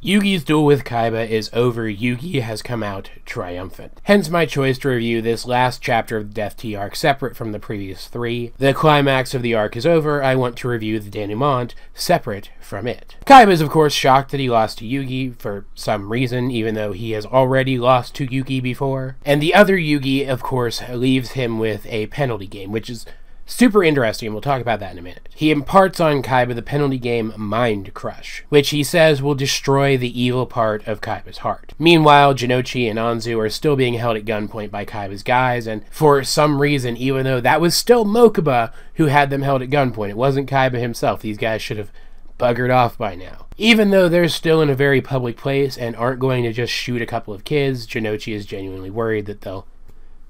Yugi's duel with Kaiba is over. Yugi has come out triumphant. Hence my choice to review this last chapter of the Death Tea arc separate from the previous 3. The climax of the arc is over. I want to review the denouement separate from it. Kaiba is of course shocked that he lost to Yugi for some reason, even though he has already lost to Yugi before. And the other Yugi, of course, leaves him with a penalty game, which is super interesting, and we'll talk about that in a minute. He imparts on Kaiba the penalty game Mind Crush, which he says will destroy the evil part of Kaiba's heart. Meanwhile, Jinochi and Anzu are still being held at gunpoint by Kaiba's guys, and for some reason, even though that was still Mokuba who had them held at gunpoint, it wasn't Kaiba himself. These guys should have buggered off by now. Even though they're still in a very public place and aren't going to just shoot a couple of kids, Jinochi is genuinely worried that they'll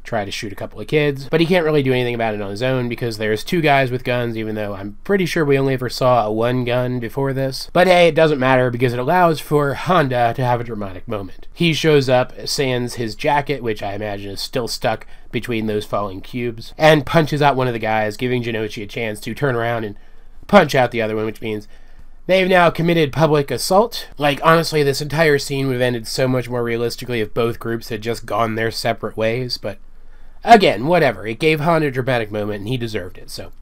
try to shoot a couple of kids, but he can't really do anything about it on his own because there's 2 guys with guns, even though I'm pretty sure we only ever saw a 1 gun before this. But hey, it doesn't matter because it allows for Honda to have a dramatic moment. He shows up, sands his jacket, which I imagine is still stuck between those falling cubes, and punches out one of the guys, giving Jinochi a chance to turn around and punch out the other one, which means they've now committed public assault. Like, honestly, this entire scene would have ended so much more realistically if both groups had just gone their separate ways, but again, whatever. It gave Han a dramatic moment, and he deserved it, so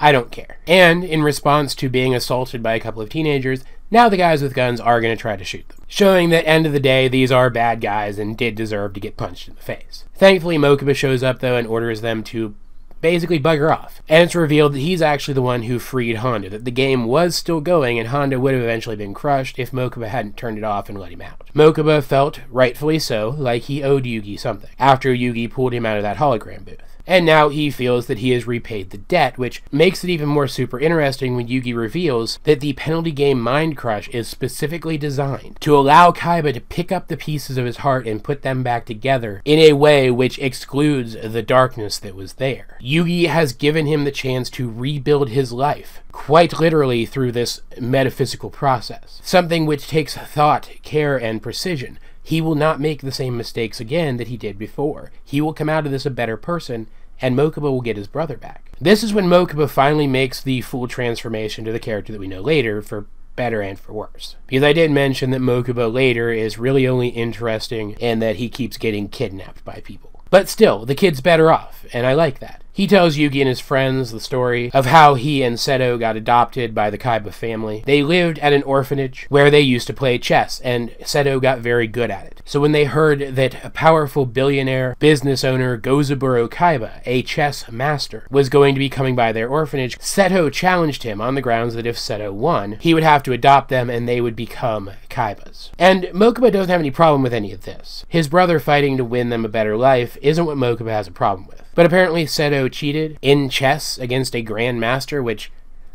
I don't care. And in response to being assaulted by a couple of teenagers, now the guys with guns are going to try to shoot them, showing that end of the day, these are bad guys and did deserve to get punched in the face. Thankfully, Mokuba shows up, though, and orders them to basically bugger off. And it's revealed that he's actually the one who freed Honda, that the game was still going and Honda would have eventually been crushed if Mokuba hadn't turned it off and let him out. Mokuba felt, rightfully so, like he owed Yugi something, after Yugi pulled him out of that hologram booth. And now he feels that he has repaid the debt, which makes it even more super interesting when Yugi reveals that the penalty game Mind Crush is specifically designed to allow Kaiba to pick up the pieces of his heart and put them back together in a way which excludes the darkness that was there. Yugi has given him the chance to rebuild his life, quite literally through this metaphysical process, something which takes thought, care, and precision. He will not make the same mistakes again that he did before. He will come out of this a better person, and Mokuba will get his brother back. This is when Mokuba finally makes the full transformation to the character that we know later, for better and for worse. Because I did mention that Mokuba later is really only interesting in that he keeps getting kidnapped by people. But still, the kid's better off, and I like that. He tells Yugi and his friends the story of how he and Seto got adopted by the Kaiba family. They lived at an orphanage where they used to play chess, and Seto got very good at it. So when they heard that a powerful billionaire business owner, Gozaburo Kaiba, a chess master, was going to be coming by their orphanage, Seto challenged him on the grounds that if Seto won, he would have to adopt them and they would become Kaibas. And Mokuba doesn't have any problem with any of this. His brother fighting to win them a better life isn't what Mokuba has a problem with. But apparently Seto cheated in chess against a grandmaster, which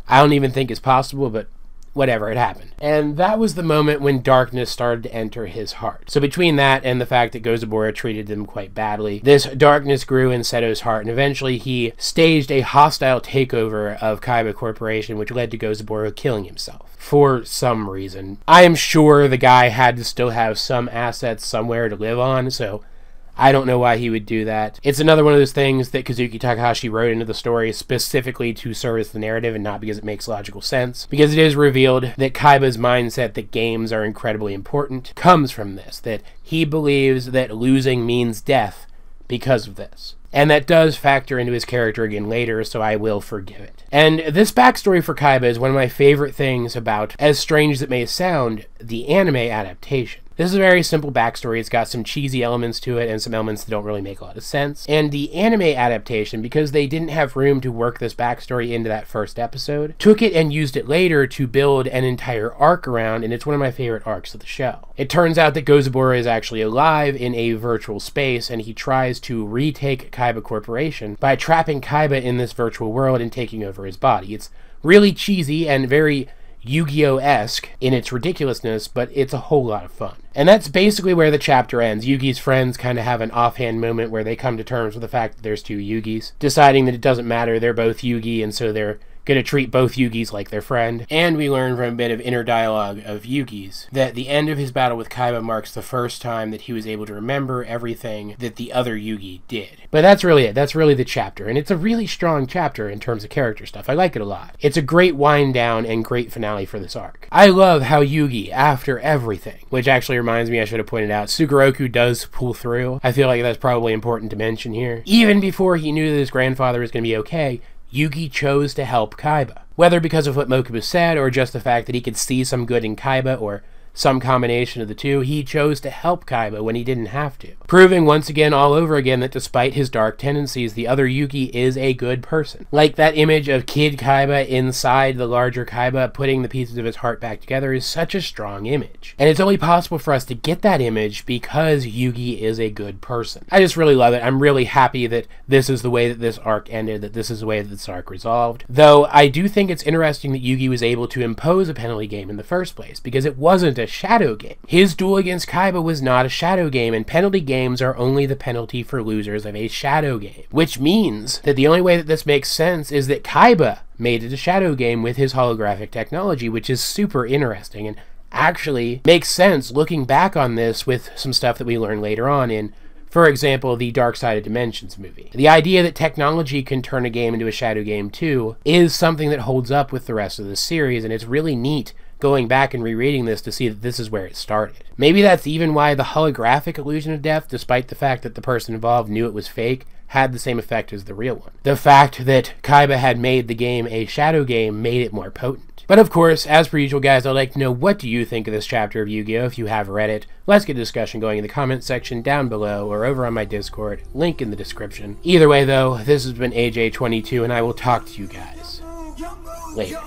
I don't even think is possible, but whatever, it happened. And that was the moment when darkness started to enter his heart. So between that and the fact that Gozaburo treated them quite badly, this darkness grew in Seto's heart, and eventually he staged a hostile takeover of Kaiba Corporation, which led to Gozaburo killing himself. For some reason. I am sure the guy had to still have some assets somewhere to live on, so I don't know why he would do that. It's another one of those things that Kazuki Takahashi wrote into the story specifically to service the narrative and not because it makes logical sense. Because it is revealed that Kaiba's mindset that games are incredibly important comes from this, that he believes that losing means death because of this. And that does factor into his character again later, so I will forgive it. And this backstory for Kaiba is one of my favorite things about, as strange as it may sound, the anime adaptation. This is a very simple backstory. It's got some cheesy elements to it and some elements that don't really make a lot of sense. And the anime adaptation, because they didn't have room to work this backstory into that first episode, took it and used it later to build an entire arc around, and it's one of my favorite arcs of the show. It turns out that Gozaburo is actually alive in a virtual space, and he tries to retake Kaiba Corporation by trapping Kaiba in this virtual world and taking over his body. It's really cheesy and very Yu-Gi-Oh-esque in its ridiculousness, but it's a whole lot of fun. And that's basically where the chapter ends. Yugi's friends kind of have an offhand moment where they come to terms with the fact that there's 2 Yugis, deciding that it doesn't matter, they're both Yugi, and so they're gonna treat both Yugis like their friend. And we learn from a bit of inner dialogue of Yugi's that the end of his battle with Kaiba marks the first time that he was able to remember everything that the other Yugi did. But that's really it. That's really the chapter. And it's a really strong chapter in terms of character stuff. I like it a lot. It's a great wind down and great finale for this arc. I love how Yugi, after everything, which actually reminds me, I should have pointed out, Sugoroku does pull through. I feel like that's probably important to mention here. Even before he knew that his grandfather was going to be okay, Yugi chose to help Kaiba. Whether because of what Mokuba said, or just the fact that he could see some good in Kaiba, or some combination of the two, he chose to help Kaiba when he didn't have to. Proving once again all over again that despite his dark tendencies, the other Yugi is a good person. Like that image of Kid Kaiba inside the larger Kaiba putting the pieces of his heart back together is such a strong image. And it's only possible for us to get that image because Yugi is a good person. I just really love it. I'm really happy that this is the way that this arc ended, that this is the way that this arc resolved. Though I do think it's interesting that Yugi was able to impose a penalty game in the first place, because it wasn't a shadow game. His duel against Kaiba was not a shadow game, and penalty games are only the penalty for losers of a shadow game. Which means that the only way that this makes sense is that Kaiba made it a shadow game with his holographic technology, which is super interesting and actually makes sense looking back on this with some stuff that we learn later on in, for example, the Dark Side of Dimensions movie. The idea that technology can turn a game into a shadow game too is something that holds up with the rest of the series, and it's really neat going back and rereading this to see that this is where it started. Maybe that's even why the holographic illusion of death, despite the fact that the person involved knew it was fake, had the same effect as the real one. The fact that Kaiba had made the game a shadow game made it more potent. But of course, as per usual guys, I'd like to know, what do you think of this chapter of Yu-Gi-Oh! If you have read it. Let's get a discussion going in the comment section down below or over on my Discord, link in the description. Either way though, this has been AJ22 and I will talk to you guys later.